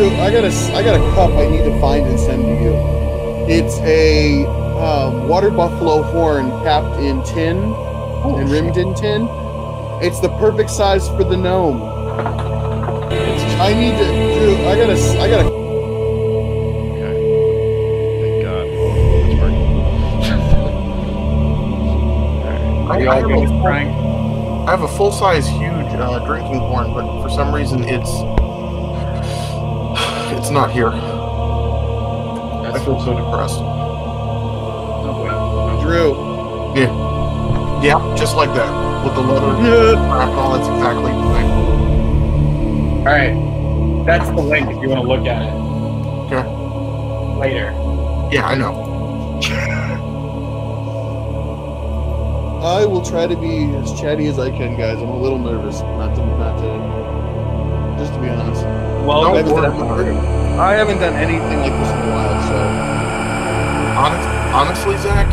Drew, I got a cup I need to find and send to you. It's a water buffalo horn capped in tin and rimmed in tin. It's the perfect size for the gnome. I need to, Drew. I gotta. Okay. Thank God. It's working. I have a full-size, huge drinking horn, but for some reason it's not here. I feel so depressed. Drew. Yeah, just like that with the leather wrap and all. That's exactly the thing. All right, that's the link if you want to look at it. Okay. Later. Yeah, I know. I will try to be as chatty as I can, guys. I'm a little nervous, not to just to be honest. Well, I haven't done anything like this in a while, so. Honestly, Zach,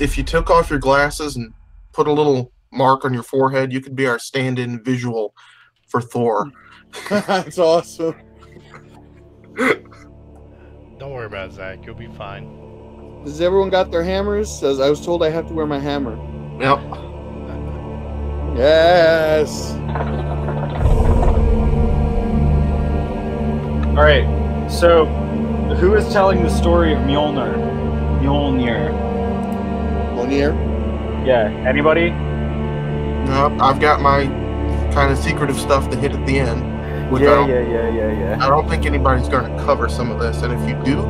if you took off your glasses and put a little mark on your forehead, you could be our stand-in visual for Thor. That's awesome. Don't worry about it, Zach. You'll be fine. Has everyone got their hammers? Says I was told I have to wear my hammer. Yep. Yes. all right. So, who is telling the story of Mjolnir? Mjolnir. Mjolnir? Yeah. Anybody? Nope. I've got my kind of secretive stuff to hit at the end. Which Yeah. I don't think anybody's going to cover some of this, and if you do,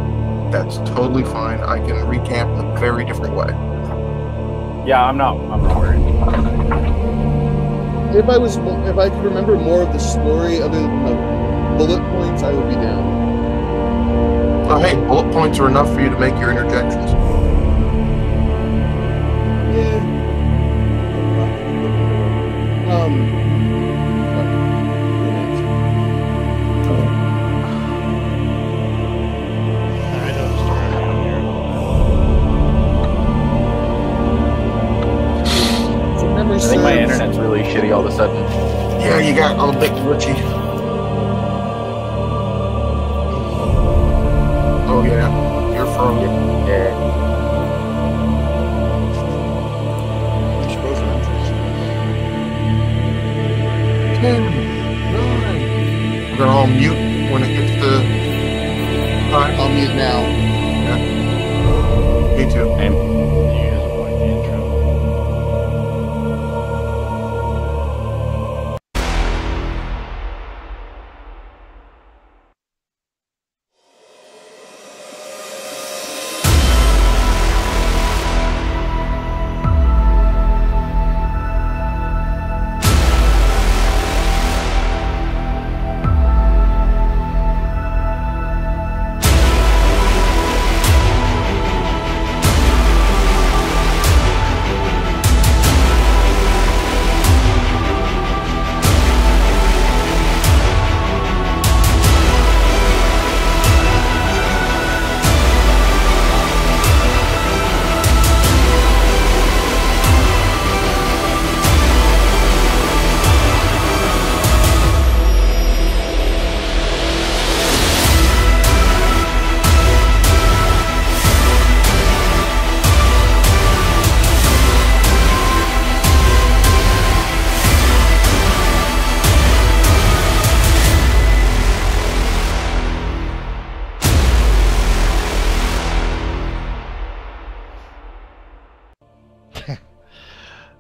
that's totally fine. I can recap in a very different way. Yeah, I'm not worried. If I could remember more of the story other than the bullet points, I would be down. Oh, hey, bullet points are enough for you to make your interjections. I know the story of Mjolnir. I think my internet's really shitty all of a sudden. Yeah, you got a little bit glitchy. Oh yeah, you're frozen. Yeah. We're gonna all mute when it gets to time. I'll mute now. Yeah. Me too. And You guys will like the intro.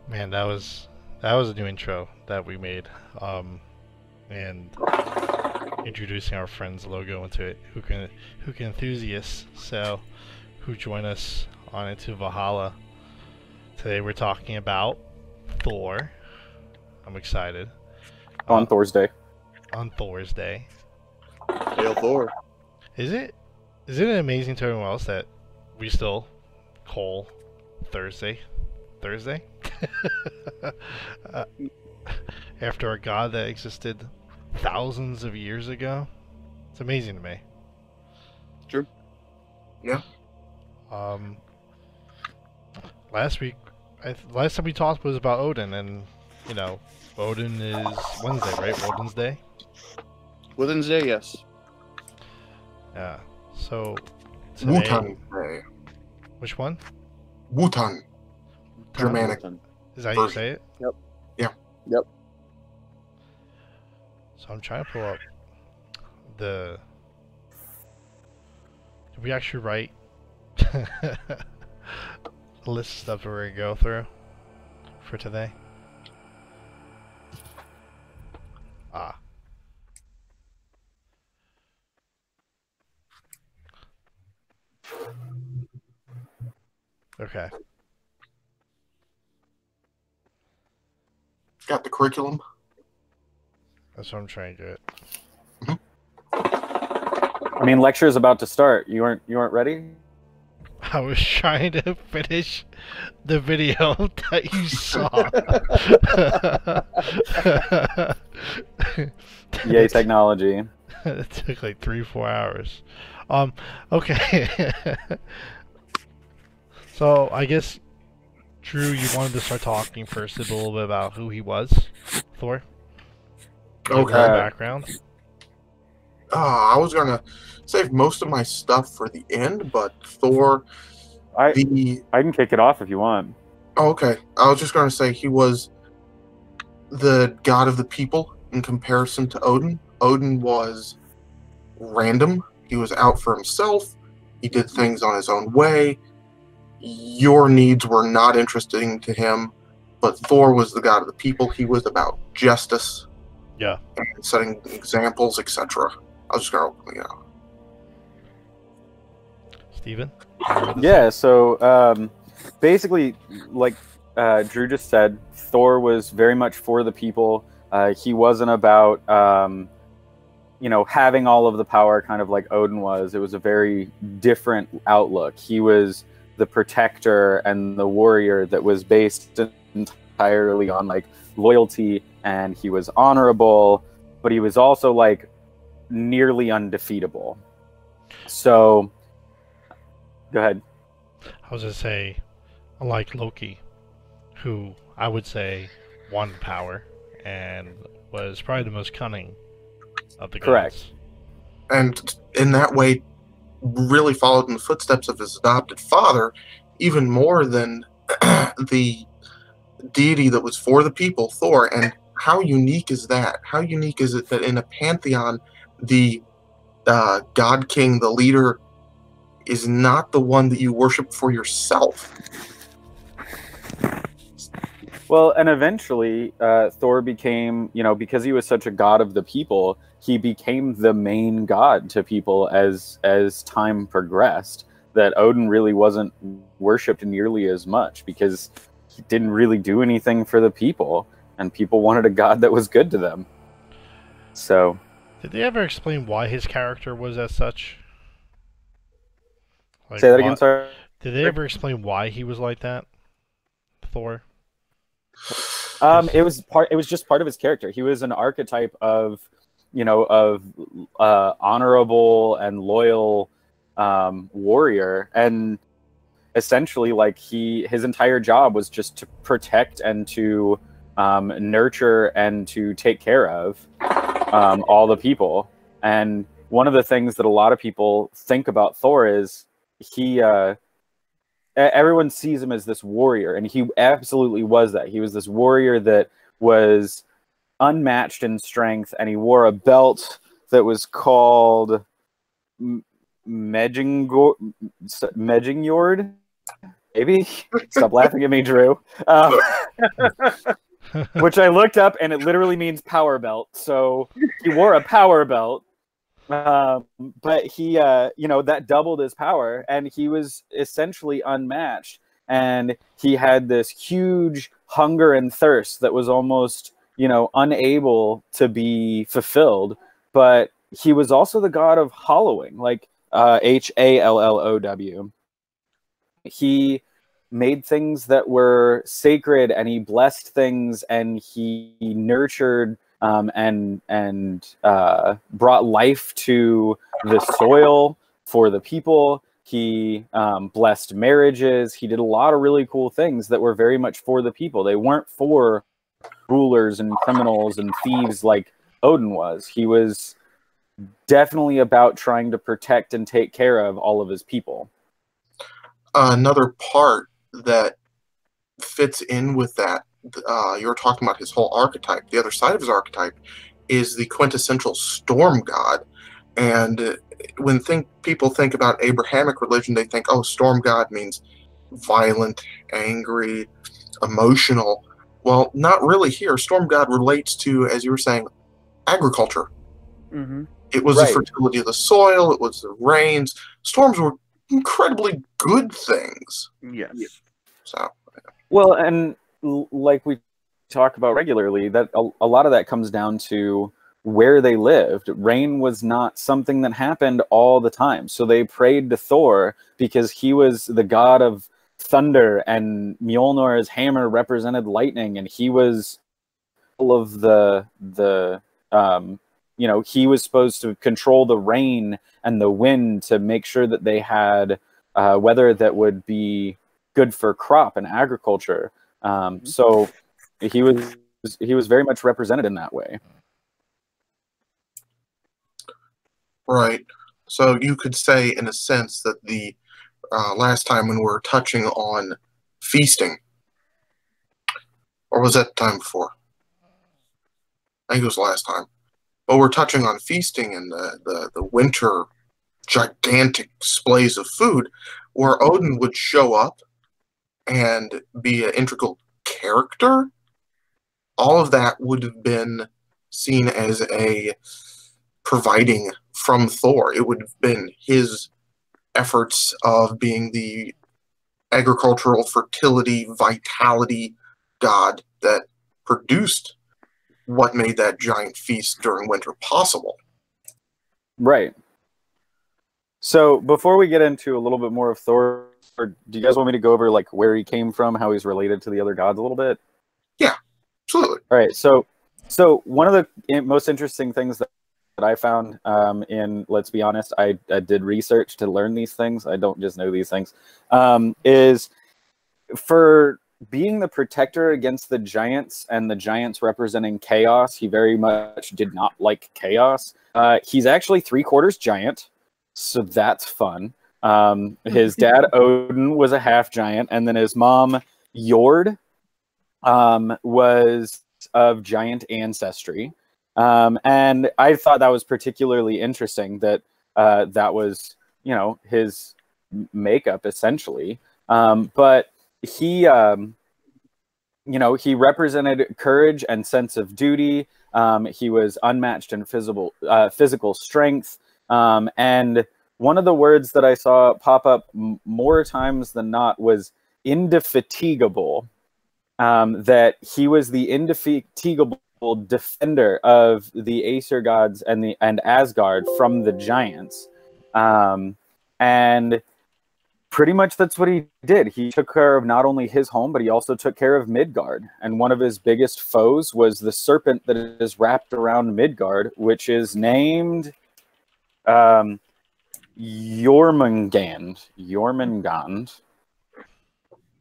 Man, that was a new intro that we made, and introducing our friend's logo into it. Who can enthusiasts who join us on into Valhalla. Today we're talking about Thor. I'm excited. on Thor's Day. On Thor's Day. Hail Thor. Is it amazing to everyone else that we still call Thursday? After a god that existed thousands of years ago? It's amazing to me. True. Yeah. Last time we talked was about Odin, and Odin is Wednesday, right? Odin's Day. Wednesday, yes. Yeah. So today, Wotan Day. which one? Wotan. Germanic. Is that how you version. say it? Yep. Yeah. Yep. So I'm trying to pull up the. Did we actually write a list of stuff we're gonna go through for today? Ah. Okay. Got the curriculum. That's what I'm trying to do it. I mean, lecture is about to start. You weren't ready? I was trying to finish the video that you saw. Yay, technology. It took like 3-4 hours. Okay. So I guess Drew, you wanted to start talking first a little bit about who he was, Thor. Okay. Background. I was gonna save most of my stuff for the end, but Thor, I can kick it off if you want. Oh, okay. I was just gonna say he was the god of the people in comparison to Odin. Odin was random. He was out for himself. He did things on his own way. Your needs were not interesting to him, but Thor was the god of the people. He was about justice. Yeah. And setting examples, etc. I was just gonna open it out. Steven? Yeah, so basically, like Drew just said, Thor was very much for the people. He wasn't about, having all of the power kind of like Odin was. It was a very different outlook. He was the protector and the warrior that was based entirely on like loyalty, and he was honorable, but he was also like nearly undefeatable. So go ahead. I was gonna say, unlike Loki, who I would say wanted power and was probably the most cunning of the gods. Correct. And in that way, really followed in the footsteps of his adopted father, even more than the deity that was for the people, Thor. And how unique is that? How unique is it that in a pantheon, the god king, the leader, is not the one that you worship for yourself? Well, and eventually Thor became, because he was such a god of the people, he became the main god to people as time progressed, that Odin really wasn't worshipped nearly as much because he didn't really do anything for the people, and people wanted a god that was good to them. So, did they ever explain why his character was as such? Like, say that again, sorry? Did they ever explain why he was like that, Thor? It was just part of his character. He was an archetype of honorable and loyal warrior, and essentially like his entire job was just to protect and to nurture and to take care of all the people. And one of the things that a lot of people think about Thor is everyone sees him as this warrior, and he absolutely was that. He was this warrior that was unmatched in strength, and he wore a belt that was called Mjolnir. Maybe? Stop laughing at me, Drew. Which I looked up, and it literally means power belt. So he wore a power belt. But he, that doubled his power, and he was essentially unmatched. And he had this huge hunger and thirst that was almost, unable to be fulfilled. But he was also the god of hollowing, like Hallow. He made things that were sacred, and he blessed things, and he nurtured and brought life to the soil for the people. He blessed marriages. He did a lot of really cool things that were very much for the people. They weren't for rulers and criminals and thieves like Odin was. He was definitely about trying to protect and take care of all of his people. Another part that fits in with that, you were talking about his whole archetype. The other side of his archetype is the quintessential storm god. And when people think about Abrahamic religion, they think, oh, storm god means violent, angry, emotional. Well, not really here. Storm god relates to, as you were saying, agriculture. Mm-hmm. It was the fertility of the soil. It was the rains. Storms were incredibly good things. Yes. So, well, and like we talk about regularly, that a lot of that comes down to where they lived. Rain was not something that happened all the time. So they prayed to Thor because he was the god of thunder, and Mjolnir's hammer represented lightning, and he was all of the he was supposed to control the rain and the wind to make sure that they had weather that would be good for crop and agriculture. So he was very much represented in that way. Right. So you could say, in a sense, that the last time when we were touching on feasting, or was that the time before? I think it was the last time. But we're touching on feasting and the winter gigantic displays of food, where Odin would show up and be an integral character. All of that would have been seen as a providing from Thor. It would have been his efforts of being the agricultural fertility, vitality god that produced what made that giant feast during winter possible. Right. So before we get into a little bit more of Thor, do you guys want me to go over like where he came from, how he's related to the other gods a little bit? Yeah, absolutely. All right. So one of the most interesting things that I found in, let's be honest, I did research to learn these things. I don't just know these things. Is for being the protector against the giants, and the giants representing chaos, he very much did not like chaos. He's actually 3/4 giant, so that's fun. His dad Odin was a half giant, and then his mom Jord was of giant ancestry. And I thought that was particularly interesting that that was, his makeup essentially. But he, he represented courage and sense of duty. He was unmatched in physical strength. And one of the words that I saw pop up more times than not was indefatigable. That he was the indefatigable defender of the Aesir gods and Asgard from the giants. And pretty much that's what he did. He took care of not only his home, but he also took care of Midgard. And one of his biggest foes was the serpent that is wrapped around Midgard, which is named Jormungand.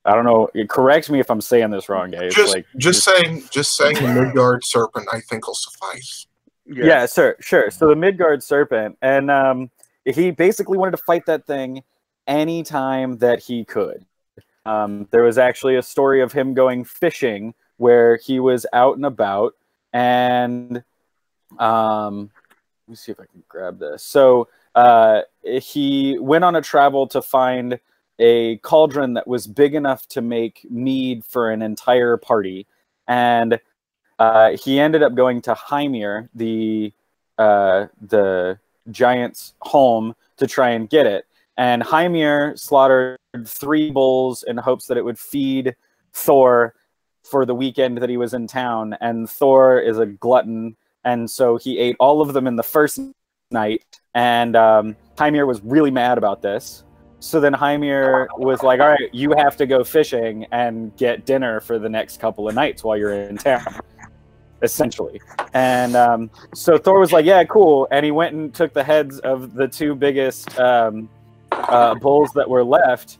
I don't know. Correct me if I'm saying this wrong, guys. Just saying the Midgard serpent, I think, will suffice. Yeah, sure. So the Midgard serpent, and he basically wanted to fight that thing anytime that he could. There was actually a story of him going fishing where he was out and about, and let me see if I can grab this. So he went on a travel to find a cauldron that was big enough to make mead for an entire party, and he ended up going to Hymir, the giant's home, to try and get it. And Hymir slaughtered 3 bulls in hopes that it would feed Thor for the weekend that he was in town. And Thor is a glutton, and so he ate all of them in the first night. And Hymir was really mad about this. So then Hymir was like, all right, you have to go fishing and get dinner for the next couple of nights while you're in town, essentially. And so Thor was like, yeah, cool. And he went and took the heads of the 2 biggest bulls that were left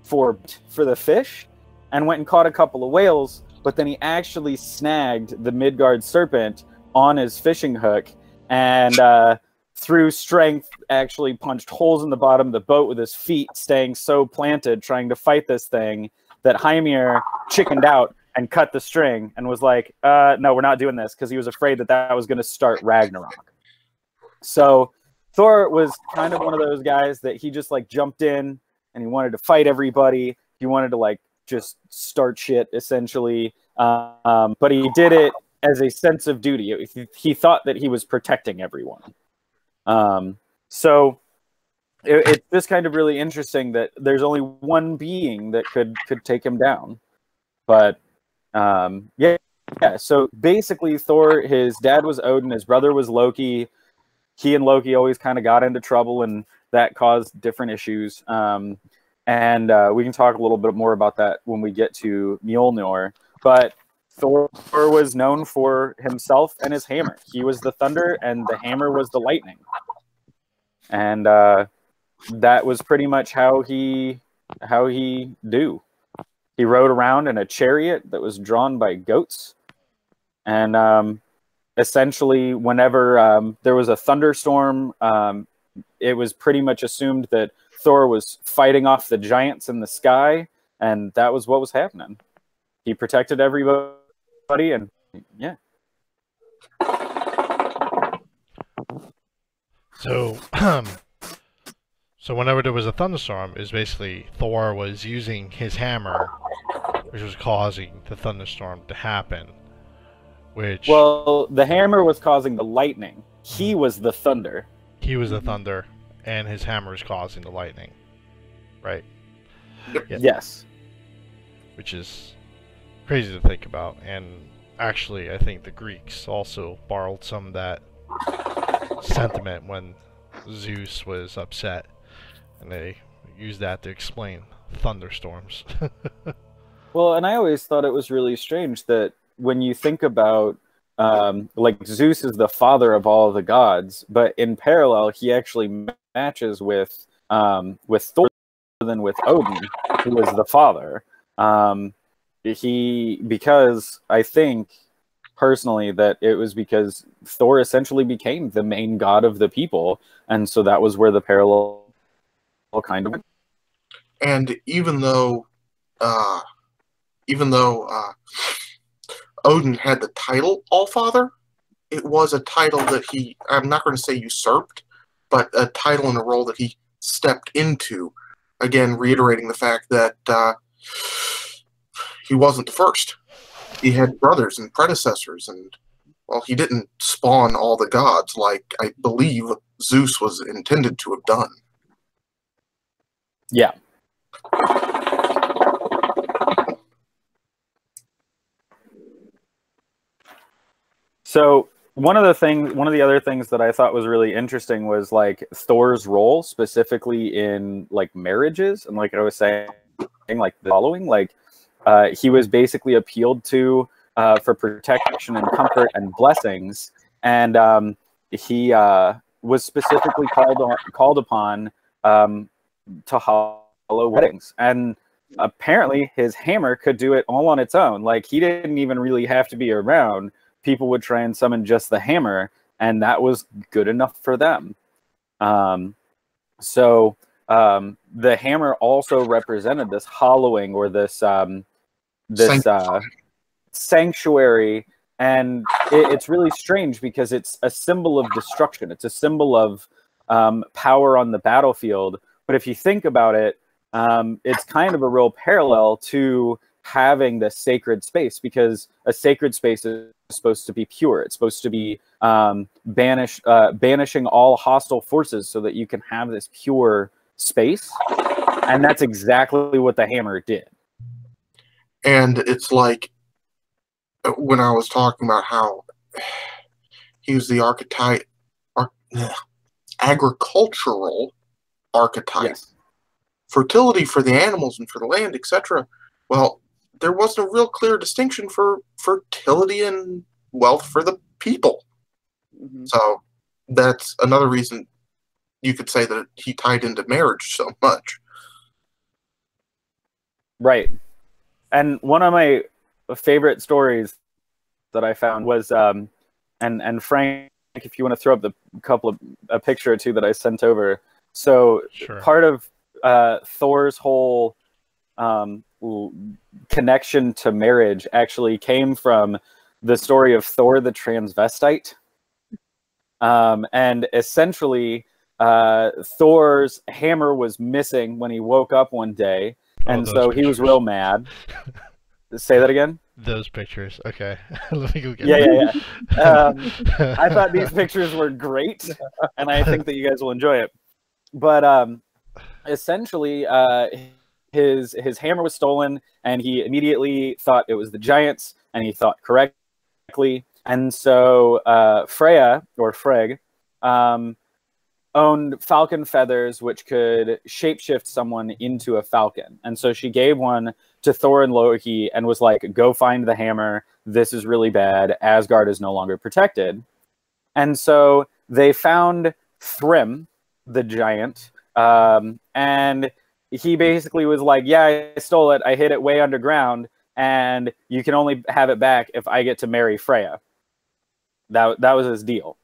for the fish, and went and caught a couple of whales. But then he actually snagged the Midgard serpent on his fishing hook, and through strength actually punched holes in the bottom of the boat with his feet, staying so planted trying to fight this thing that Hymir chickened out and cut the string and was like, no, we're not doing this, because he was afraid that that was going to start Ragnarok. So Thor was kind of one of those guys that he just like jumped in and he wanted to fight everybody. He wanted to like just start shit essentially. But he did it as a sense of duty. He thought that he was protecting everyone. So it's just kind of really interesting that there's only one being that could take him down. But yeah. So basically Thor, his dad was Odin, his brother was Loki. He and Loki always kind of got into trouble, and that caused different issues. And we can talk a little bit more about that when we get to Mjolnir. But Thor was known for himself and his hammer. He was the thunder, and the hammer was the lightning. And that was pretty much how he do. He rode around in a chariot that was drawn by goats. And essentially, whenever there was a thunderstorm, it was pretty much assumed that Thor was fighting off the giants in the sky, and that was what was happening. He protected everybody, and yeah. So, so whenever there was a thunderstorm, is basically Thor was using his hammer, which was causing the thunderstorm to happen. Which, well, the hammer was causing the lightning. He was the thunder. He was the thunder, and his hammer is causing the lightning. Right. Yeah. Yes. Which is crazy to think about. And actually, I think the Greeks also borrowed some of that sentiment when Zeus was upset, and they used that to explain thunderstorms. Well, and I always thought it was really strange that when you think about, like, Zeus is the father of all of the gods, but in parallel, he actually matches with Thor than with Odin, who is the father. Because I think personally that it was because Thor essentially became the main god of the people, and so that was where the parallel kind of went. And even though Odin had the title Allfather, it was a title that he, I'm not going to say usurped, but a title and a role that he stepped into. Again, reiterating the fact that he wasn't the first. He had brothers and predecessors, and, well, he didn't spawn all the gods like I believe Zeus was intended to have done. Yeah. So one of the other things that I thought was really interesting was like Thor's role specifically in like marriages, and like I was saying, like the following, like he was basically appealed to for protection and comfort and blessings, and he was specifically called upon to hollow weddings, and apparently his hammer could do it all on its own. Like he didn't even really have to be around. People would try and summon just the hammer, and that was good enough for them. So the hammer also represented this hollowing, or this sanctuary, and it's really strange because it's a symbol of destruction. It's a symbol of power on the battlefield. But if you think about it, it's kind of a real parallel to having this sacred space, because a sacred space is supposed to be pure. It's supposed to be banishing all hostile forces so that you can have this pure space. And that's exactly what the hammer did. And it's like when I was talking about how he was the archetype, agricultural archetype, yes. Fertility for the animals and for the land, etc. Well, there wasn't a real clear distinction for fertility and wealth for the people. Mm-hmm. So that's another reason you could say that he tied into marriage so much. Right. And one of my favorite stories that I found was, and Frank if you want to throw up a picture or two that I sent over. So Sure. part of Thor's whole connection to marriage actually came from the story of Thor the transvestite. And essentially, Thor's hammer was missing when he woke up one day, and so he was real mad. Say that again? Those pictures. Okay. Let me go get Yeah. I thought these pictures were great, and I think that you guys will enjoy it. But essentially, his hammer was stolen, and he immediately thought it was the giants, and he thought correctly. And so Freya, or Frigg, owned falcon feathers, which could shapeshift someone into a falcon. And so she gave one to Thor and Loki and was like, go find the hammer. This is really bad. Asgard is no longer protected. And so they found Thrym, the giant, and he basically was like, yeah, I stole it. I hid it way underground, and you can only have it back if I get to marry Freya. That was his deal.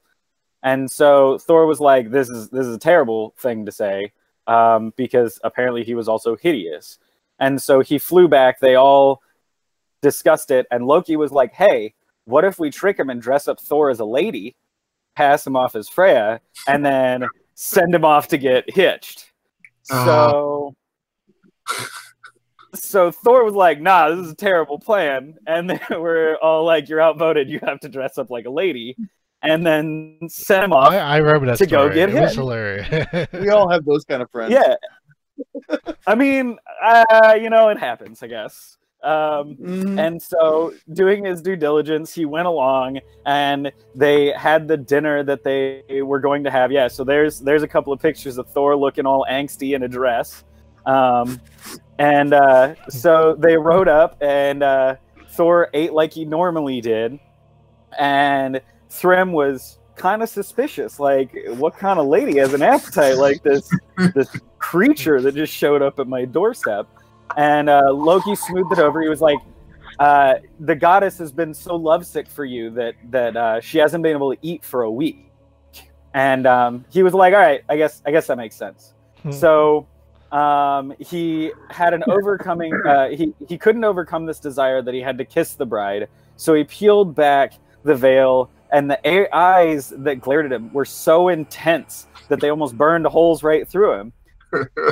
And so Thor was like, this is a terrible thing to say, because apparently he was also hideous. And so he flew back. They all discussed it. And Loki was like, hey, what if we trick him and dress up Thor as a lady, pass him off as Freya, and then send him off to get hitched? So Thor was like, nah, this is a terrible plan. And they were all like, you're outvoted. You have to dress up like a lady. And then send him off I remember that to story. go get It was hit. hilarious. We all have those kind of friends. Yeah. I mean, it happens, I guess. And so doing his due diligence, he went along and they had the dinner that they were going to have. Yeah, so there's a couple of pictures of Thor looking all angsty in a dress. So they rode up and Thor ate like he normally did. And Thrym was kind of suspicious, like, what kind of lady has an appetite like this creature that just showed up at my doorstep? And Loki smoothed it over. He was like, the goddess has been so lovesick for you that she hasn't been able to eat for a week. And he was like, all right, I guess that makes sense. So he had an overcoming, he couldn't overcome this desire that he had to kiss the bride. So he peeled back the veil, and the eyes that glared at him were so intense that they almost burned holes right through him.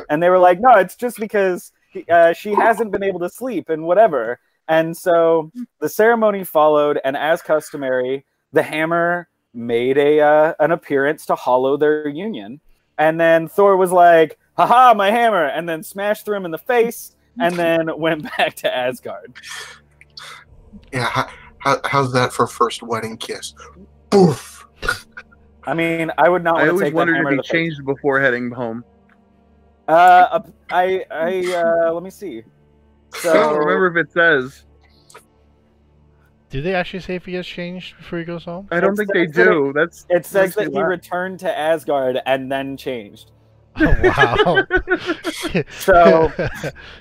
And they were like, no, it's just because she hasn't been able to sleep and whatever. And so the ceremony followed, and as customary, the hammer made an appearance to hollow their union. And then Thor was like, haha, my hammer, and then smashed through him in the face, and then went back to Asgard. Yeah, how's that for a first wedding kiss? Boof. I mean, I would not want to always take that wondered hammer if to he the changed before heading home. let me see. So I don't remember if it says. Do they actually say if he gets changed before he goes home? I don't It think they says that do. That's it says makes me that he laugh. returned to Asgard and then changed. Oh, wow. So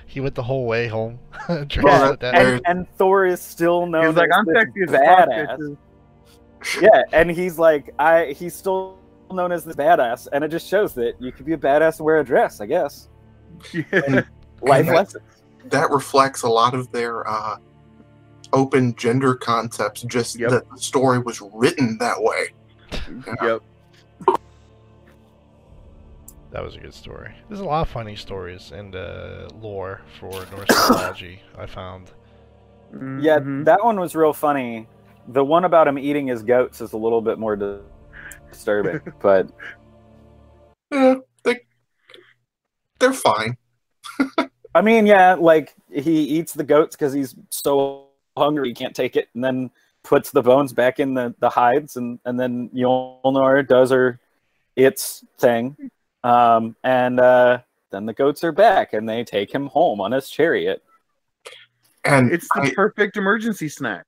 he went the whole way home. Dressed yeah, like that. and Thor is still known He's like, as I'm this sexy as fuck, badass. bitches. Yeah, and he's like, he's still known as this badass, and it just shows that you could be a badass and wear a dress, I guess. Yeah. Life lessons. That reflects a lot of their open gender concepts, just Yep. that the story was written that way. Yep. That was a good story. There's a lot of funny stories in the lore for Norse mythology, I found. Yeah, Mhm. that one was real funny. The one about him eating his goats is a little bit more disturbing, but Yeah, they're fine. I mean, yeah, like he eats the goats because he's so hungry he can't take it, and then puts the bones back in the hides, and then Mjolnir does its thing, and then the goats are back, and they take him home on his chariot. And It's the perfect emergency snack.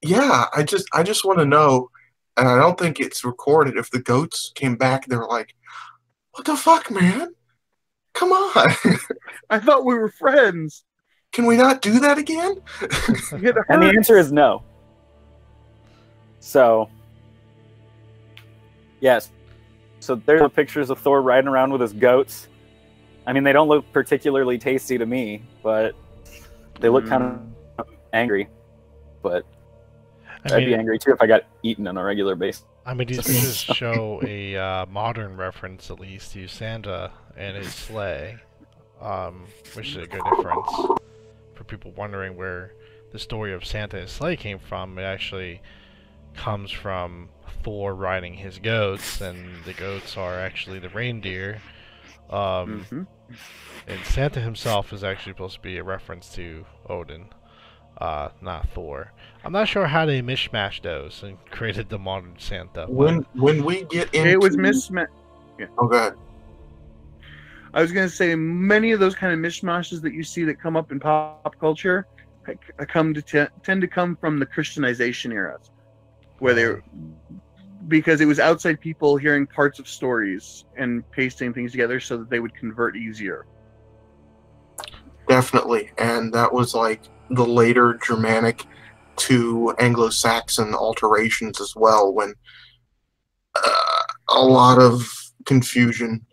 yeah, I just want to know, and I don't think it's recorded. If the goats came back, they were like, "What the fuck, man? Come on, I thought we were friends. can we not do that again?" It And the hurts. answer is no. So, Yes. So there's the pictures of Thor riding around with his goats. I mean, they don't look particularly tasty to me, but they look kind of angry. But I'd be angry too if I got eaten on a regular basis. I mean, these pictures show a modern reference, at least, to Santa and his sleigh, which is a good difference. For people wondering where the story of Santa and his sleigh came from, it actually comes from Thor riding his goats, and the goats are actually the reindeer. And Santa himself is actually supposed to be a reference to Odin, not Thor. I'm not sure how they mishmashed those and created the modern Santa. When we get into... It was mismatched. Yeah. Oh, go ahead. I was going to say, many of those kind of mishmashes that you see that come up in pop culture tend to come from the Christianization eras, where because it was outside people hearing parts of stories and pasting things together so that they would convert easier. Definitely, and that was like the later Germanic to Anglo-Saxon alterations as well, when a lot of confusion,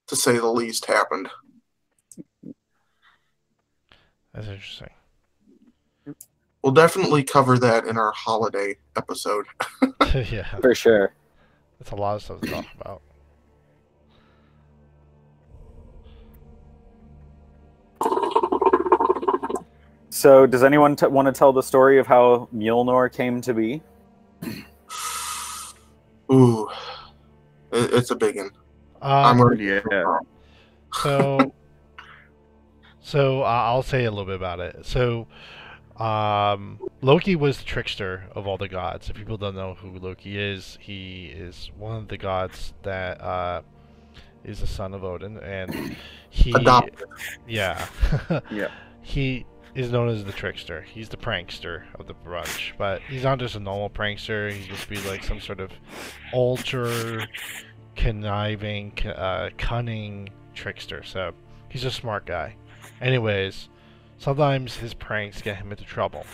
to say the least, happened. That's interesting. We'll definitely cover that in our holiday episode. Yeah, For sure. that's a lot of stuff to talk about. So, does anyone want to tell the story of how Mjolnir came to be? Ooh, it's a big one. I'm ready. Yeah. So I'll say a little bit about it. So, Loki was the trickster of all the gods. If people don't know who Loki is, he is one of the gods that is the son of Odin, and he, Adopted. yeah, Yeah. he is known as the trickster. He's the prankster of the bunch, but he's not just a normal prankster. He's supposed to be like some sort of ultra conniving, cunning trickster. So he's a smart guy. Anyways, sometimes his pranks get him into trouble.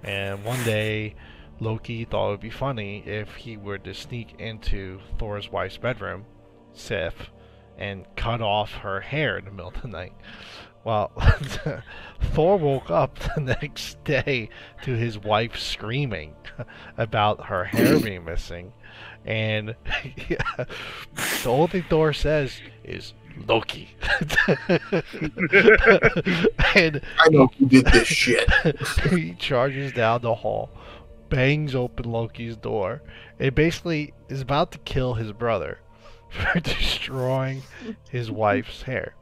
And one day, Loki thought it would be funny if he were to sneak into Thor's wife's bedroom, Sif, and cut off her hair in the middle of the night. Well, Thor woke up the next day to his wife screaming about her hair being missing. And the only thing Thor says is, Loki. And I know who did this shit. he charges down the hall, bangs open Loki's door, and basically is about to kill his brother for destroying his wife's hair.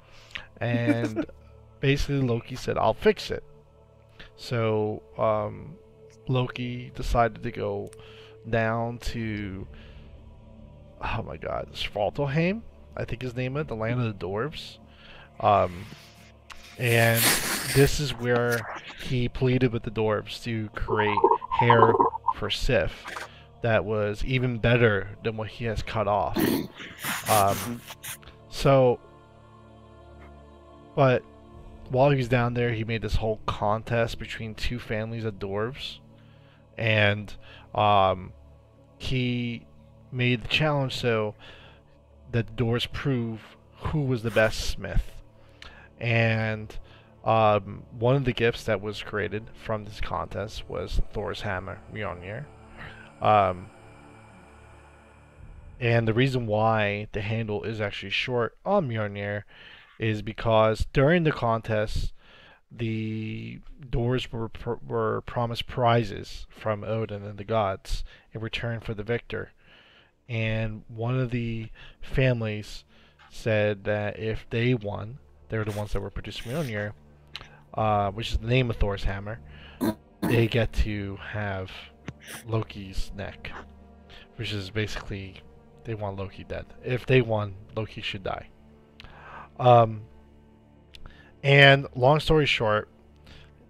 And basically Loki said, I'll fix it. So Loki decided to go down to, oh my god, Svartalheim, I think his name is, the land of the dwarves. And this is where he pleaded with the dwarves to create hair for Sif that was even better than what he has cut off. But while he was down there, he made this whole contest between two families of dwarves, and he made the challenge so that the dwarves prove who was the best smith. And one of the gifts that was created from this contest was Thors Hammer, Mjolnir. And the reason why the handle is actually short on Mjolnir is because during the contest, the dwarves were promised prizes from Odin and the gods in return for the victor. And one of the families said that if they won, they were the ones that were producing Mjolnir, which is the name of Thor's hammer, they get to have Loki's neck, which is basically they want Loki dead. If they won, Loki should die. And long story short,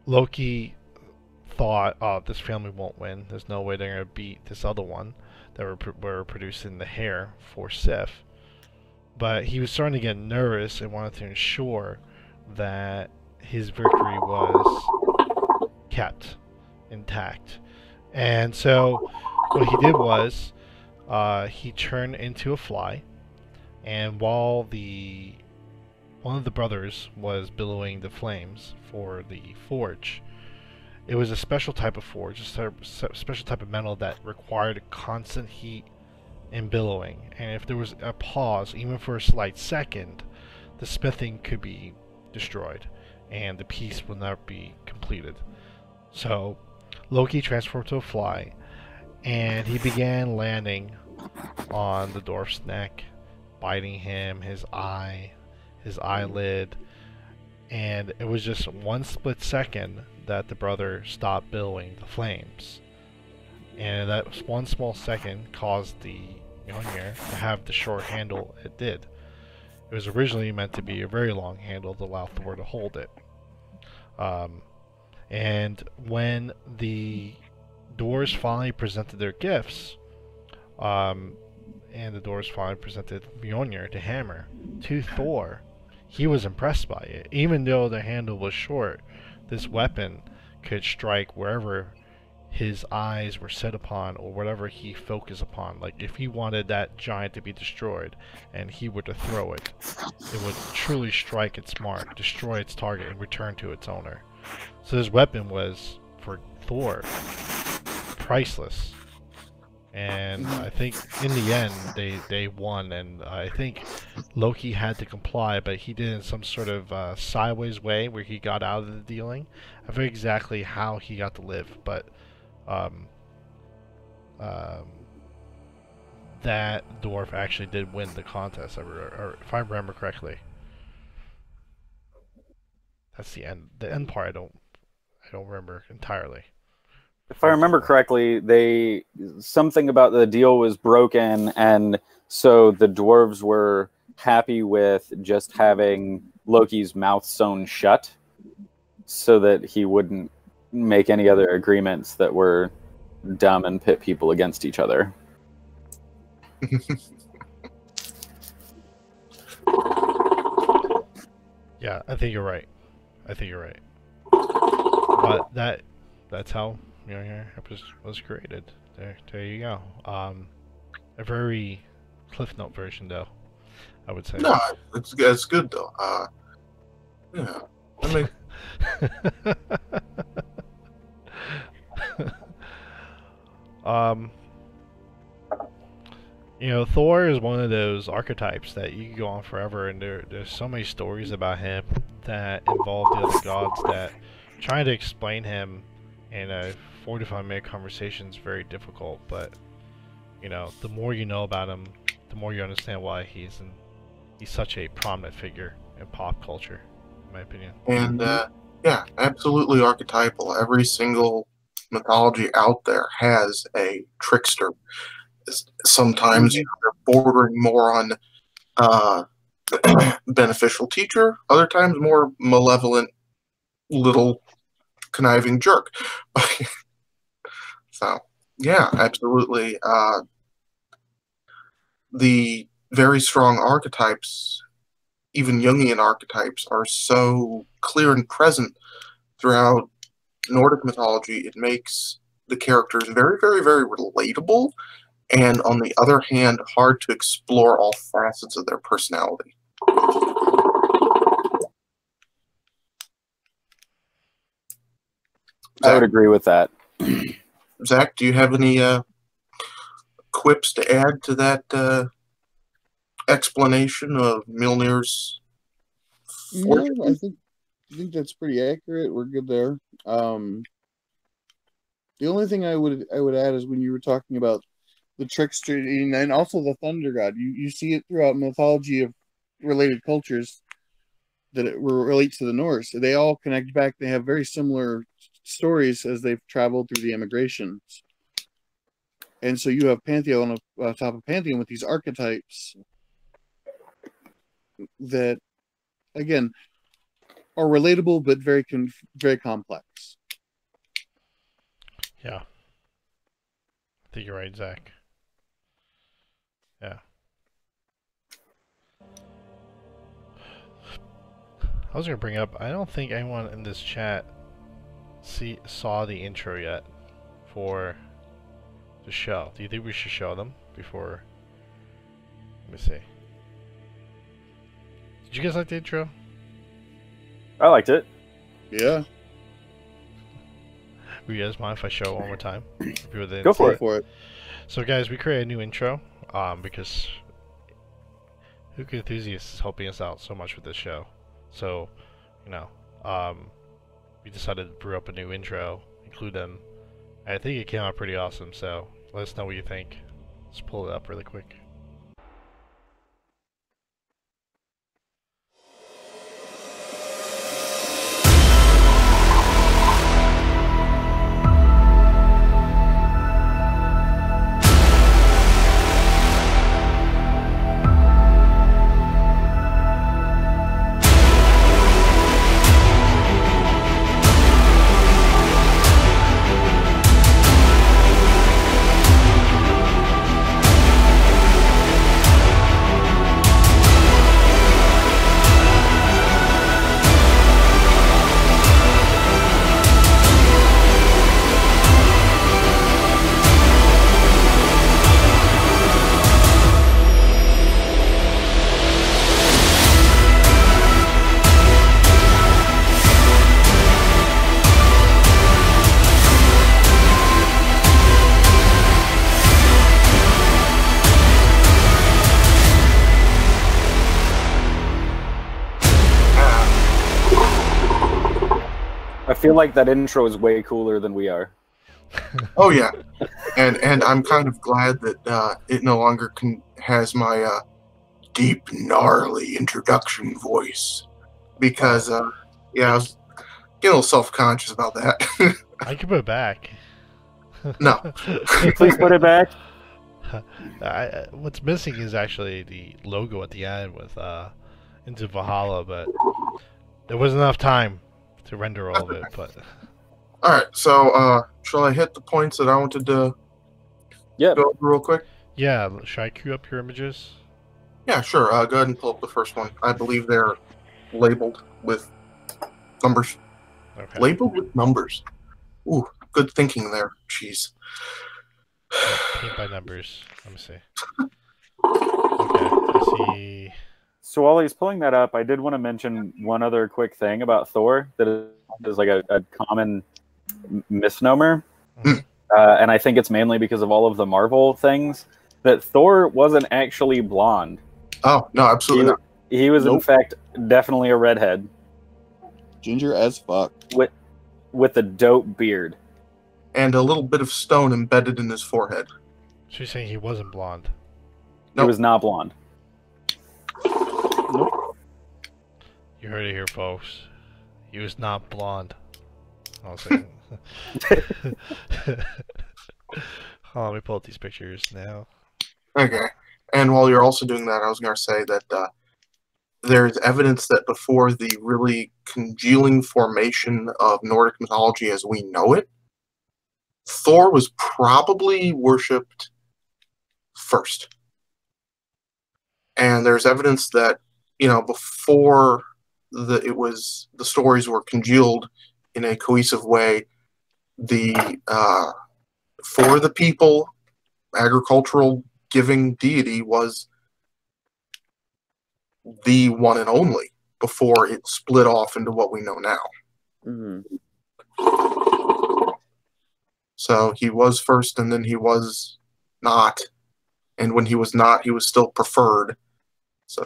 Loki thought, oh, this family won't win. There's no way they're going to beat this other one that were producing the hair for Sif. But he was starting to get nervous and wanted to ensure that his victory was kept intact. And so what he did was he turned into a fly, and while one of the brothers was billowing the flames for the forge, it was a special type of forge, a special type of metal that required constant heat and billowing, and if there was a pause, even for a slight second, the smithing could be destroyed, and the piece would not be completed. So Loki transformed to a fly, and he began landing on the dwarf's neck, biting him, his eye, his eyelid, and it was just one split second that the brother stopped billowing the flames. And that one small second caused the Mjolnir to have the short handle it did. It was originally meant to be a very long handle to allow Thor to hold it. And when the dwarves finally presented their gifts, and the dwarves finally presented Mjolnir, the hammer, to Thor, he was impressed by it. Even though the handle was short, this weapon could strike wherever his eyes were set upon, or whatever he focused upon. Like if he wanted that giant to be destroyed and he were to throw it, it would truly strike its mark, destroy its target, and return to its owner. So this weapon was, for Thor, priceless. And I think in the end they won, and I think Loki had to comply, but he did it in some sort of sideways way where he got out of the dealing. I forget exactly how he got to live, but that dwarf actually did win the contest, or if I remember correctly. That's the end. The end part I don't remember entirely. If I remember correctly, something about the deal was broken, and so the dwarves were happy with just having Loki's mouth sewn shut, so that he wouldn't make any other agreements that were dumb and pit people against each other. Yeah, I think you're right. But that's how Mjolnir was created. There you go. A very Cliff Note version, though, I would say. No, it's good though. Yeah, I mean, you know, Thor is one of those archetypes that you can go on forever, and there's so many stories about him that involve the other gods that trying to explain him in a 45-minute conversation is very difficult. But you know, the more you know about him, the more you understand why he's such a prominent figure in pop culture, in my opinion. and yeah, absolutely archetypal. Every single mythology out there has a trickster. Sometimes they're bordering more on beneficial teacher, other times more malevolent little conniving jerk. So yeah, absolutely. The very strong archetypes, even Jungian archetypes, are so clear and present throughout Nordic mythology. It makes the characters very, very, very relatable, and on the other hand, hard to explore all facets of their personality. I would agree with that. Zach, do you have any quips to add to that explanation of Mjolnir's fortune? No, I think that's pretty accurate. We're good there. The only thing I would add is when you were talking about the trickster and also the thunder god, you see it throughout mythology of related cultures that it relates to the Norse. They all connect back. They have very similar stories as they've traveled through the immigrations. And so you have Pantheon on top of Pantheon with these archetypes that, again, are relatable but very complex. Yeah. I think you're right, Zach. Yeah. I was going to bring up, I don't think anyone in this chat saw the intro yet for the show. Do you think we should show them before? Let me see. Did you guys like the intro? I liked it. Yeah. Would you guys mind if I show it one more time? Go for it. For it. So guys, we created a new intro because Hookah Enthusiast is helping us out so much with this show. So, you know, we decided to brew up a new intro, include them. I think it came out pretty awesome, so let us know what you think. Let's pull it up really quick. I feel like that intro is way cooler than we are. Oh yeah, and I'm kind of glad that it no longer has my deep, gnarly introduction voice, because yeah, I was getting a little self-conscious about that. I can put it back. No. Please put it back. What's missing is actually the logo at the end with into Valhalla, but there wasn't enough time to render all of it. But All right, so shall I hit the points that I wanted to Yeah. go over real quick? yeah, should I queue up your images? Yeah, sure. Go ahead and pull up the first one. I believe they're labeled with numbers. Okay. Labeled with numbers. Ooh, good thinking there. Jeez. Paint by numbers. Let me see. Okay, I see. So while he's pulling that up, I did want to mention one other quick thing about Thor that is like a common misnomer. Mhm. And I think it's mainly because of all of the Marvel things, that Thor wasn't actually blonde. Oh, no, absolutely not. He was, in Nope. fact, definitely a redhead Ginger as fuck. with a dope beard. And a little bit of stone embedded in his forehead. So you're saying he wasn't blonde? He Nope. was not blonde. You heard it here, folks. He was not blonde. I'll say. Oh, let me pull up these pictures now. Okay. And while you're also doing that, I was going to say that there's evidence that before the really congealing formation of Nordic mythology as we know it, Thor was probably worshipped first. And there's evidence that, you know, before the stories were congealed in a cohesive way, the for the people, agricultural giving deity was the one and only before it split off into what we know now. Mm-hmm. So he was first, and then he was not, and when he was not, he was still preferred. So,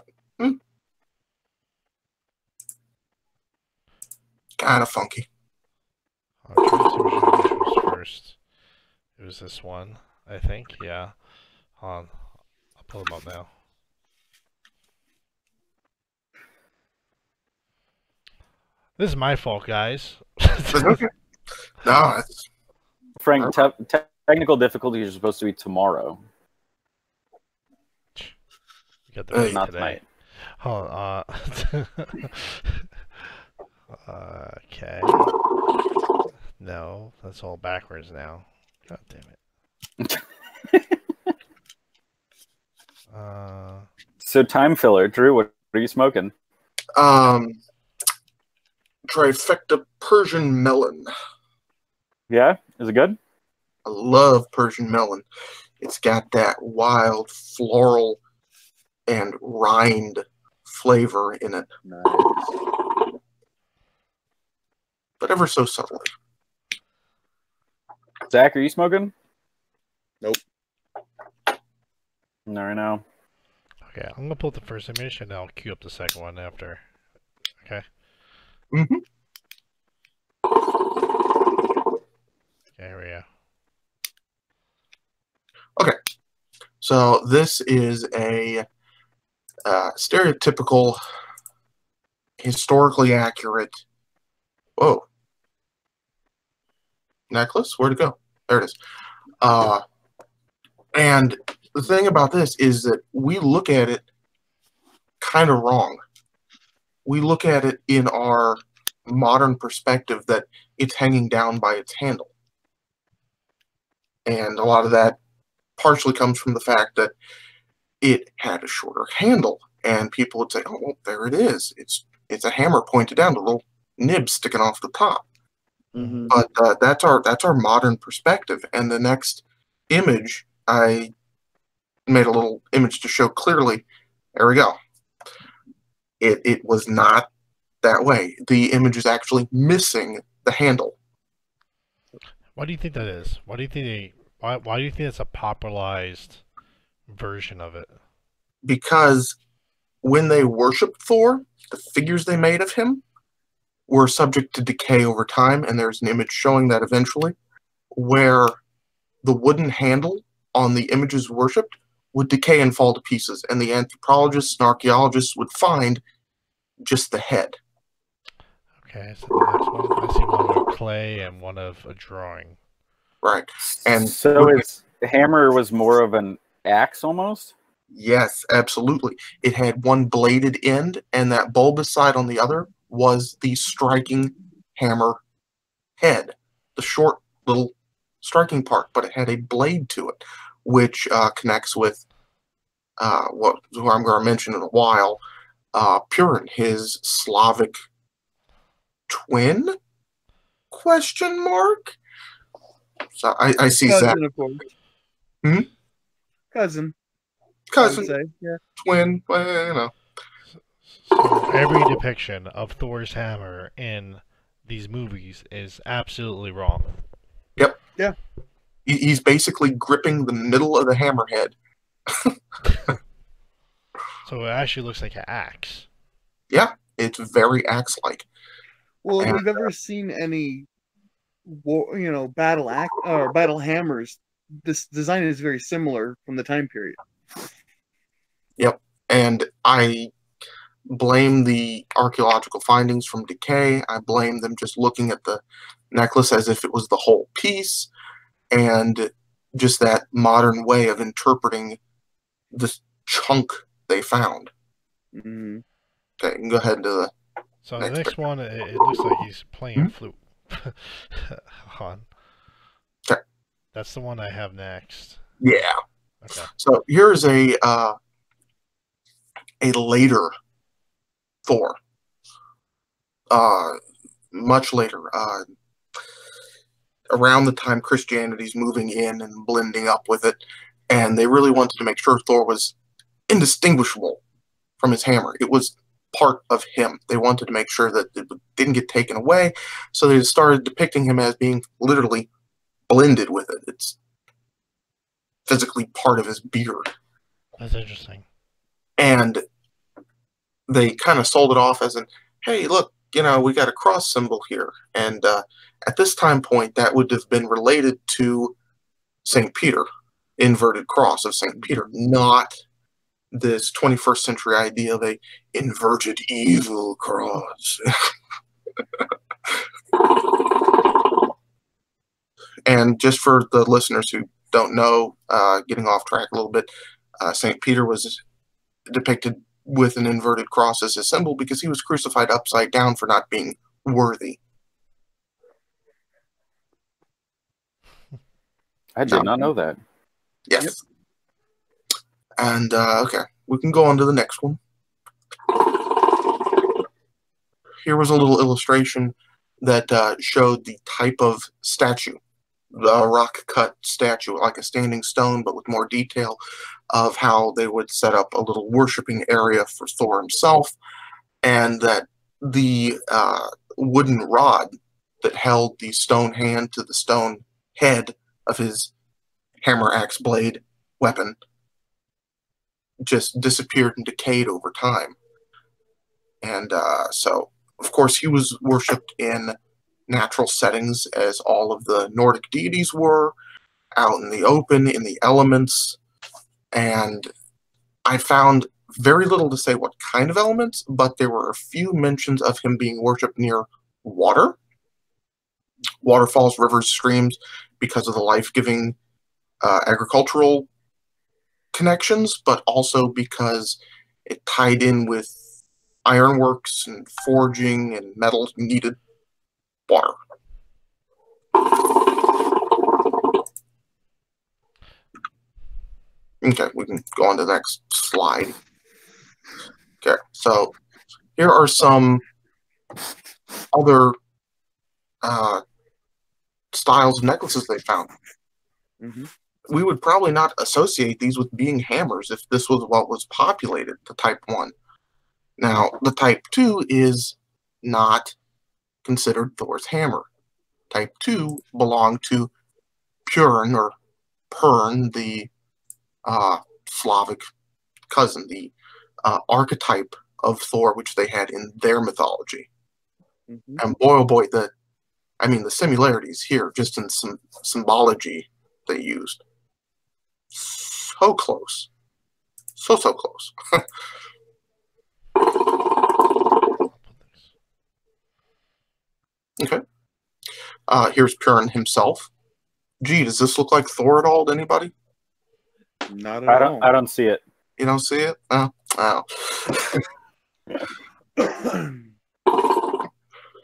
kind of funky. I'm trying to see which was first. It was this one, I think. Yeah. Hold on. I'll pull them up now. This is my fault, guys. Okay. No, it's, Frank, technical difficulties are supposed to be tomorrow, We got the raid not today. tonight. Hold on. Okay. No, that's all backwards now. God damn it. So time filler, Drew, what are you smoking? trifecta Persian melon. Yeah, is it good? I love Persian melon. It's got that wild floral and rind flavor in it, Nice. but ever so subtly. Zach, are you smoking? Nope. No, right now. Okay, I'm gonna pull up the first image and I'll queue up the second one after. Okay. Mm-hmm. Okay, here we go. Okay, so this is a stereotypical, historically accurate. Whoa. Necklace? Where'd it go? There it is. And the thing about this is that we look at it kind of wrong. We look at it in our modern perspective that it's hanging down by its handle. And a lot of that partially comes from the fact that it had a shorter handle. And people would say, oh, well, there it is. It's a hammer pointed down, a little nib sticking off the top. Mm-hmm. But that's our modern perspective. And the next image, I made a little image to show clearly. There we go. It was not that way. The image is actually missing the handle. Why do you think that is? Why do you think why do you think it's a popularized version of it? Because when they worshiped Thor, the figures they made of him were subject to decay over time, and there's an image showing that eventually, where the wooden handle on the images worshipped would decay and fall to pieces, and the anthropologists and archaeologists would find just the head. Okay, so the next one, I see one of clay and one of a drawing. Right. And so its hammer was more of an axe almost? Yes, absolutely. It had one bladed end, and that bulbous side on the other was the striking hammer head, the short little striking part, but it had a blade to it, which connects with who I'm going to mention in a while, Purin, his Slavic twin? Question mark? So I see Cousin, that. of course. Hmm? Cousin. I would Cousin, say. Yeah. twin, well, you know. So every depiction of Thor's hammer in these movies is absolutely wrong. Yep. Yeah. He's basically gripping the middle of the hammerhead. So it actually looks like an axe. Yeah, it's very axe-like. Well, if And, you've ever seen any, battle hammers, this design is very similar from the time period. Yep. And I blame the archaeological findings from decay. I blame them just looking at the necklace as if it was the whole piece, and just that modern way of interpreting this chunk they found. Mm-hmm. Okay, you can go ahead and do the So next the next picture. one, it looks like he's playing a flute. Hold on. Okay. That's the one I have next. Yeah. Okay. So here's a later Thor. Much later. Around the time Christianity's moving in and blending up with it, and they really wanted to make sure Thor was indistinguishable from his hammer. It was part of him. They wanted to make sure that it didn't get taken away, so they started depicting him as being literally blended with it. It's physically part of his beard. That's interesting. And they kind of sold it off as an, hey, look, we got a cross symbol here. And at this time point, that would have been related to St. Peter, inverted cross of St. Peter, not this 21st century idea of a inverted evil cross. And just for the listeners who don't know, getting off track a little bit, St. Peter was depicted with an inverted cross as a symbol because he was crucified upside down for not being worthy. I did not know that. Yes. Yep. And, okay, we can go on to the next one. Here was a little illustration that showed the type of statue rock-cut statue, like a standing stone, but with more detail of how they would set up a little worshipping area for Thor himself, and that the wooden rod that held the stone hand to the stone head of his hammer axe blade weapon just disappeared and decayed over time. And so, of course, he was worshipped in natural settings, as all of the Nordic deities were, out in the open, in the elements. And I found very little to say what kind of elements, but there were a few mentions of him being worshipped near water, waterfalls, rivers, streams, because of the life-giving agricultural connections, but also because it tied in with ironworks and forging and metals needed water. Okay, we can go on to the next slide. Okay, so here are some other styles of necklaces they found. Mm-hmm. We would probably not associate these with being hammers if this was what was populated, the Type 1. Now, the Type 2 is not considered Thor's hammer. Type 2 belonged to Purn, or Pern, the Slavic cousin, the archetype of Thor, which they had in their mythology. Mm-hmm. And boy, oh boy, the similarities here, just in some symbology they used. So close. So close. Okay. Here's Purn himself. Gee, does this look like Thor at all to anybody? Not at all. I don't see it. You don't see it? Oh.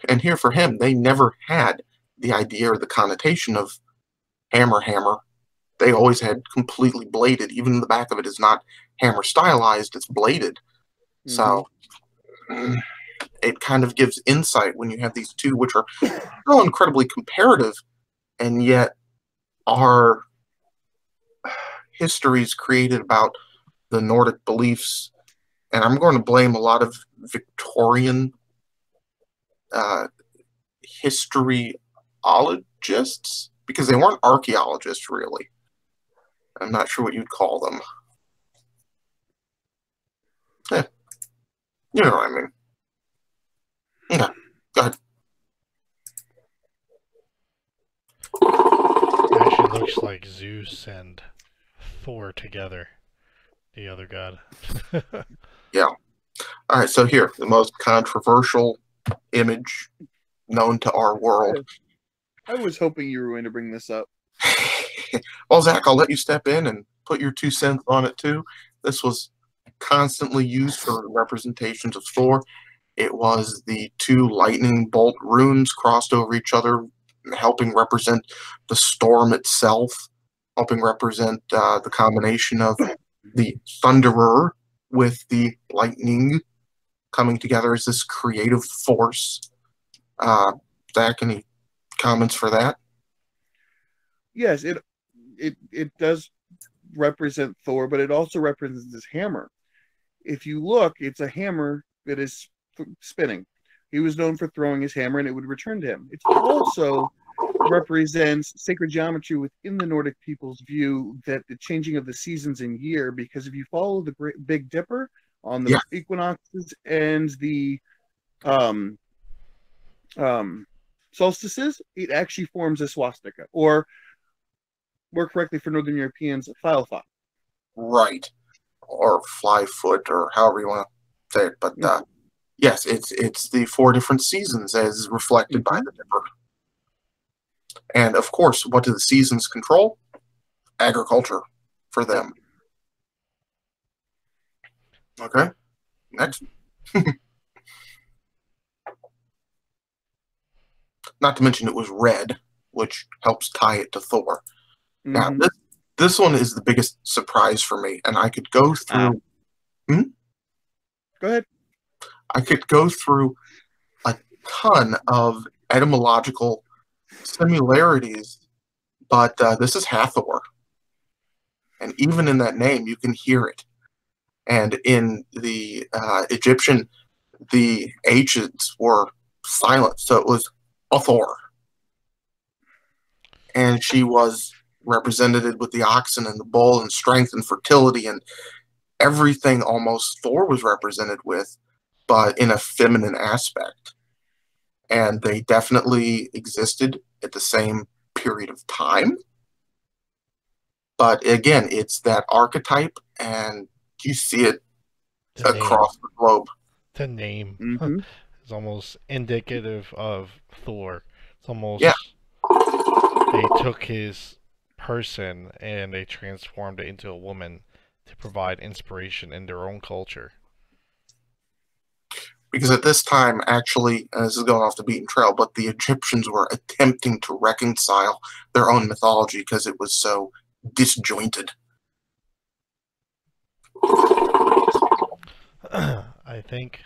And here for him, they never had the idea or the connotation of hammer. They always had completely bladed. Even the back of it is not hammer stylized, it's bladed. Mm-hmm. So it kind of gives insight when you have these two, which are so incredibly comparative, and yet are histories created about the Nordic beliefs. And I'm going to blame a lot of Victorian historyologists, because they weren't archaeologists, really. I'm not sure what you'd call them. You know what I mean. Yeah, go ahead. It actually looks like Zeus and Thor together, the other god. Yeah. All right, so here, the most controversial image known to our world. I was hoping you were going to bring this up. Well, Zach, I'll let you step in and put your 2 cents on it, too. This was constantly used for representations of Thor. It was the 2 lightning bolt runes crossed over each other, helping represent the storm itself, helping represent the combination of the thunderer with the lightning coming together as this creative force. Zach, any comments for that? Yes, it does represent Thor, but it also represents his hammer. If you look, it's a hammer that is spinning. He was known for throwing his hammer and it would return to him. It also represents sacred geometry within the Nordic people's view, that the changing of the seasons in year, because if you follow the Big Dipper on the equinoxes and the solstices, it actually forms a swastika, or more correctly for Northern Europeans, Thalfa. Right. Or fly foot, or however you want to say it. But yes, it's the 4 different seasons as reflected by the Dipper. And of course, what do the seasons control? Agriculture for them. Okay, next. Not to mention it was red, which helps tie it to Thor. Now, this one is the biggest surprise for me, and I could go through... Go ahead. I could go through a ton of etymological similarities But this is Hathor. And even in that name, you can hear it. And in the Egyptian, the H's were silent, so it was Hathor. And she was represented with the oxen and the bull and strength and fertility and everything almost Thor was represented with, but in a feminine aspect. And they definitely existed at the same period of time. But again, it's that archetype, and you see it across the globe. The name Mm-hmm. is almost indicative of Thor. It's almost they took his person and they transformed it into a woman to provide inspiration in their own culture. Because at this time, actually, and this is going off the beaten trail, but the Egyptians were attempting to reconcile their own mythology because it was so disjointed. I think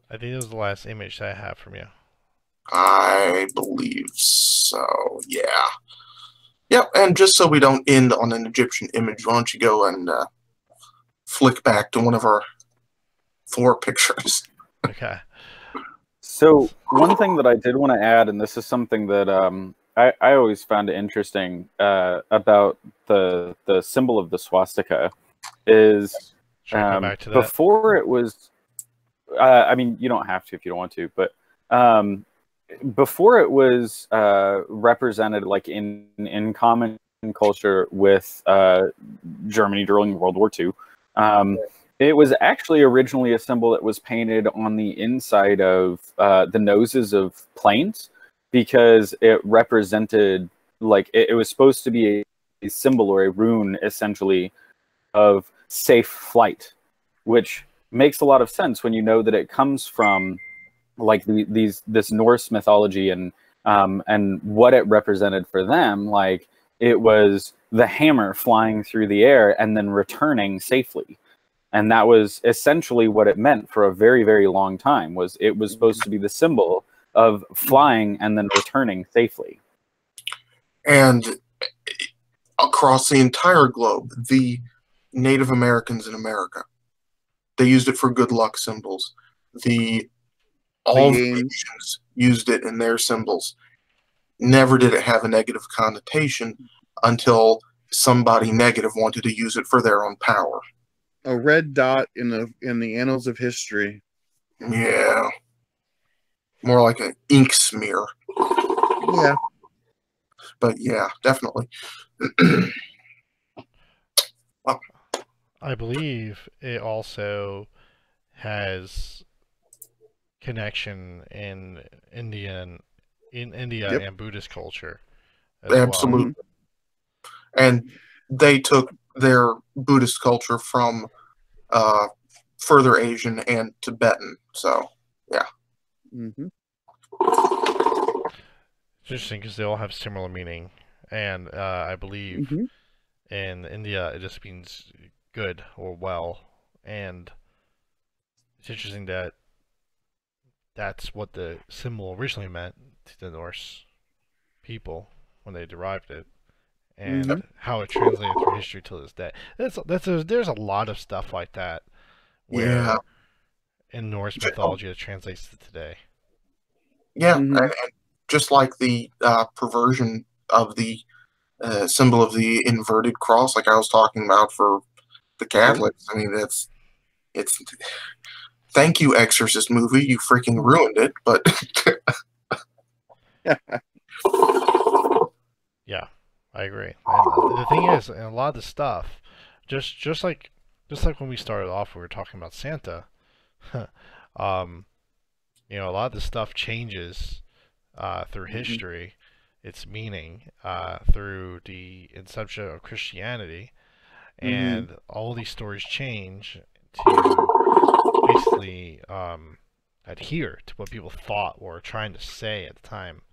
it was the last image that I have from you. I believe so, yeah. Yep, and just so we don't end on an Egyptian image, why don't you go and flick back to one of our Thor pictures. Okay. So one thing that I did want to add, and this is something that I always found interesting about the symbol of the swastika, is Should we come back to that? before it was. I mean, you don't have to if you don't want to, but before it was represented like in common culture with Germany during World War II. It was actually originally a symbol that was painted on the inside of the noses of planes, because it represented, like, it was supposed to be a symbol or a rune, essentially, of safe flight, which makes a lot of sense when you know that it comes from, like, this Norse mythology and what it represented for them. Like, it was the hammer flying through the air and then returning safely. And that was essentially what it meant for a very, very long time. Was it was supposed to be the symbol of flying and then returning safely. And across the entire globe, the Native Americans in America, they used it for good luck symbols. All the nations used it in their symbols. Never did it have a negative connotation until somebody negative wanted to use it for their own power. A red dot in the annals of history. Yeah. More like an ink smear. Yeah. But yeah, definitely. I believe it also has connection in India Yep. and Buddhist culture as Absolutely. well. And they took their Buddhist culture from further Asian and Tibetan. So, yeah. Mm-hmm. It's interesting because they all have similar meaning, and I believe in India it just means good or well, and it's interesting that that's what the symbol originally meant to the Norse people when they derived it, and how it translated through history to this day. There's a lot of stuff like that where in Norse mythology it translates to today. Yeah, and just like the perversion of the symbol of the inverted cross, like I was talking about for the Catholics. I mean, it's thank you, Exorcist movie, you freaking ruined it. But yeah, I agree. And the thing is, and a lot of the stuff, just like when we started off, we were talking about Santa. You know, a lot of the stuff changes through history, its meaning through the inception of Christianity, and all these stories change to basically adhere to what people thought or trying to say at the time.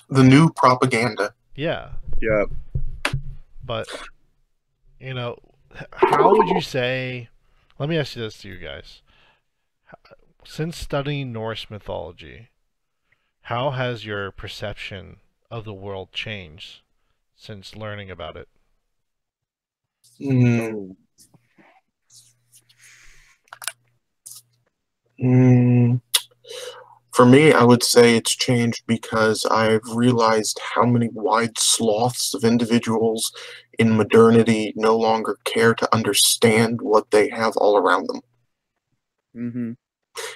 The new propaganda. Yeah. Yeah. But, you know, how would you say... Let me ask you this to you guys. Since studying Norse mythology, how has your perception of the world changed since learning about it? Mm, mm, for me, I would say it's changed because I've realized how many wide swaths of individuals in modernity no longer care to understand what they have all around them. Mm-hmm.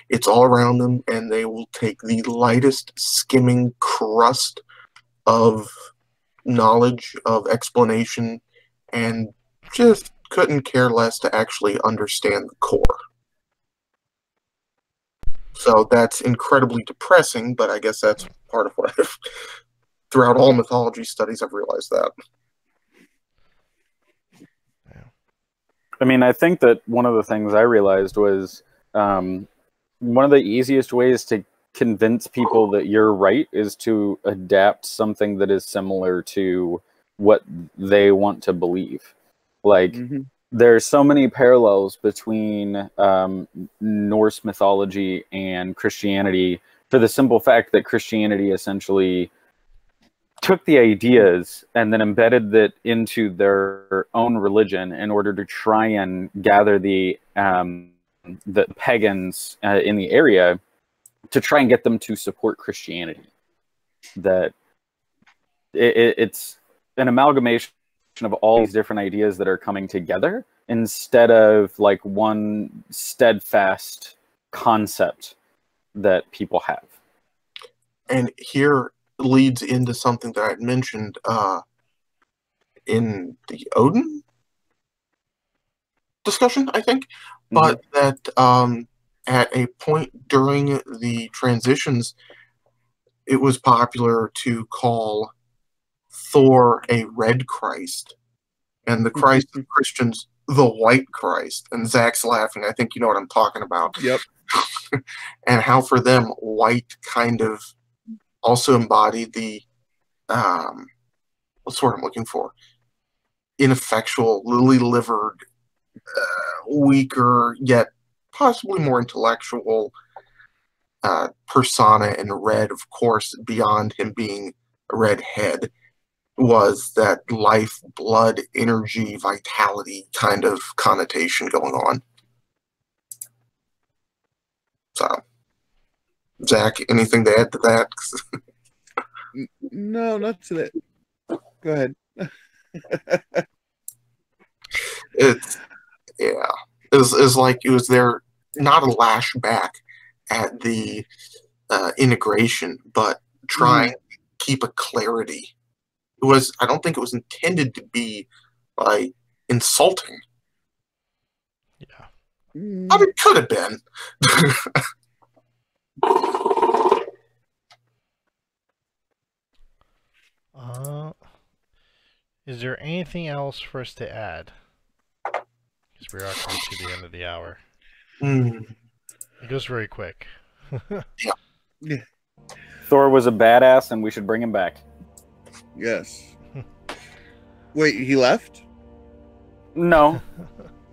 It's all around them, and they will take the lightest skimming crust of knowledge, of explanation, and just couldn't care less to actually understand the core. So that's incredibly depressing, but I guess that's part of what I've, throughout all mythology studies, I've realized that. I mean, I think that one of the things I realized was one of the easiest ways to convince people that you're right is to adapt something that is similar to what they want to believe. Like, Mm-hmm. there's so many parallels between Norse mythology and Christianity, for the simple fact that Christianity essentially took the ideas and then embedded it into their own religion in order to try and gather the pagans in the area to try and get them to support Christianity. That it's an amalgamation of all these different ideas that are coming together instead of like one steadfast concept that people have. And here leads into something that I had mentioned in the Odin discussion, I think, but that at a point during the transitions, it was popular to call Thor a red Christ, and the Christ of Christians the white Christ. And Zach's laughing. I think you know what I'm talking about. Yep. And how for them, white kind of also embodied the what's the word I'm looking for? Ineffectual, lily-livered, weaker, yet possibly more intellectual persona. And red, of course, beyond him being a redhead, was that life, blood, energy, vitality kind of connotation going on. So, Zach, anything to add to that? No, not to that. Go ahead. It's it's like it was there, not a lash back at the integration, but trying to keep a clarity. It was, I don't think it was intended to be like insulting. Yeah. But it could have been. Is there anything else for us to add? Because we are coming to the end of the hour. It goes very quick. Yeah. Thor was a badass, and we should bring him back. Yes. Wait, he left? No.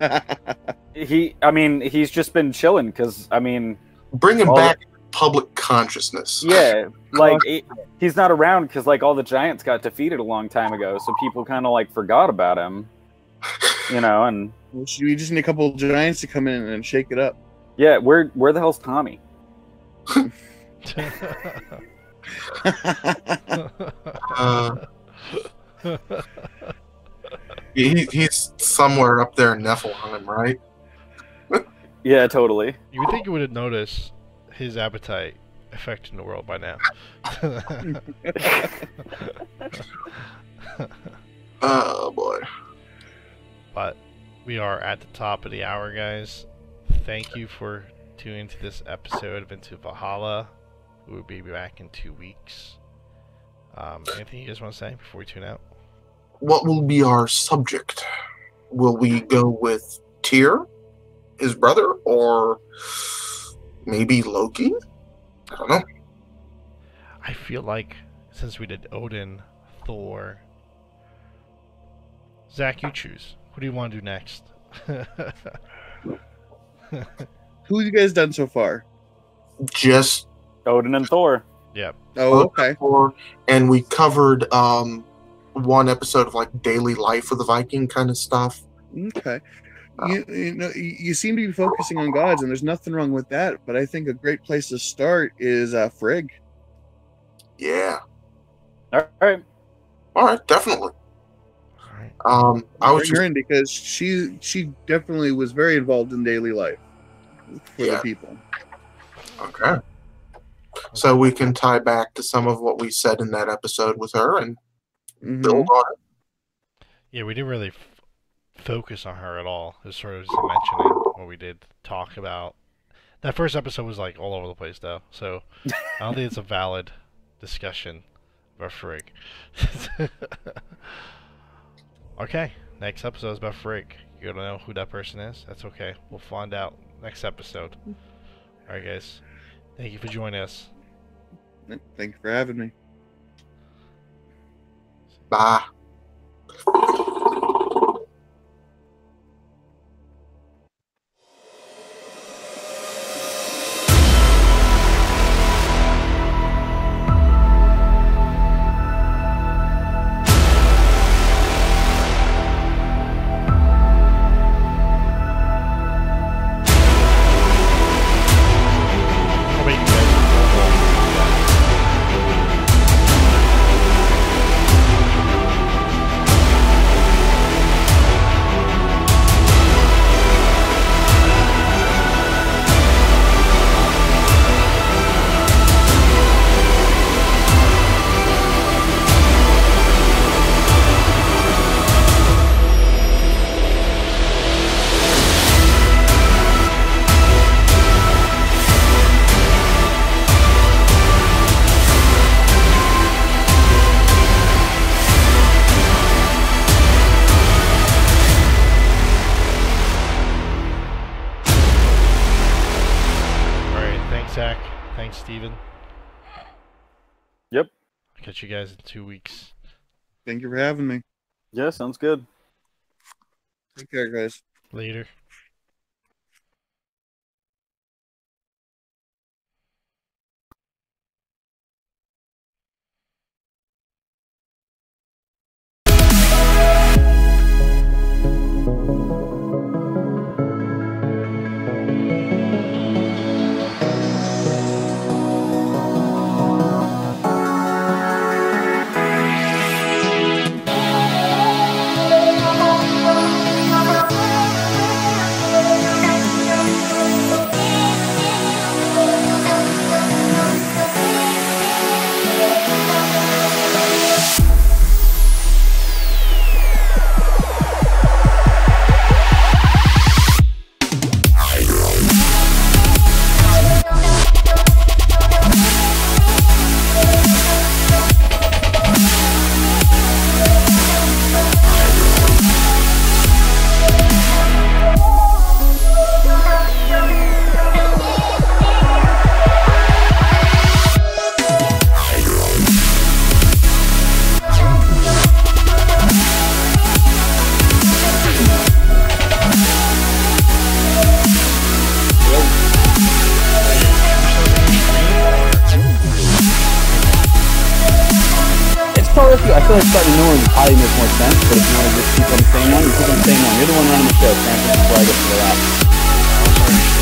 I mean, he's just been chilling because, I mean... Bring him back to public consciousness. Yeah, like, he's not around because, like, all the giants got defeated a long time ago, so people kind of, like, forgot about him. You know, and... We just need a couple of giants to come in and shake it up. Yeah, where the hell's Tommy? He's somewhere up there in Nephilim, right? Yeah, totally. You would think you would have noticed his appetite affecting the world by now. Oh boy. But we are at the top of the hour, guys. Thank you for tuning into this episode of Into Valhalla. We will be back in 2 weeks. Anything you guys want to say before we tune out? What will be our subject? Will we go with Tyr, his brother, or maybe Loki? I don't know. I feel like since we did Odin, Thor... Zach, you choose. What do you want to do next? Who have you guys done so far? Just Odin and Thor. Yeah. Oh, okay. And we covered one episode of like daily life of the Viking kind of stuff. Okay. You seem to be focusing on gods, and there's nothing wrong with that. But I think a great place to start is Frigg. Yeah. All right. All right, definitely. I was bring her in because she definitely was very involved in daily life for the people. Okay. So we can tie back to some of what we said in that episode with her and build on it. Yeah, we didn't really focus on her at all. It was sort of just mentioning what we did talk about. That first episode was like all over the place, though. So I don't think it's a valid discussion about Frigg. Okay, next episode is about Frigg. You don't know who that person is? That's okay. We'll find out next episode. Alright, guys. Thank you for joining us. Thank you for having me. Bye. Thanks, Steven. Yep. I'll catch you guys in 2 weeks. Thank you for having me. Yeah, sounds good. Take care, guys. Later. I feel like starting new ones probably makes more sense, but if you want to just keep on saying one, you keep on saying one. You're the one running the show, Francis, before I get to the last.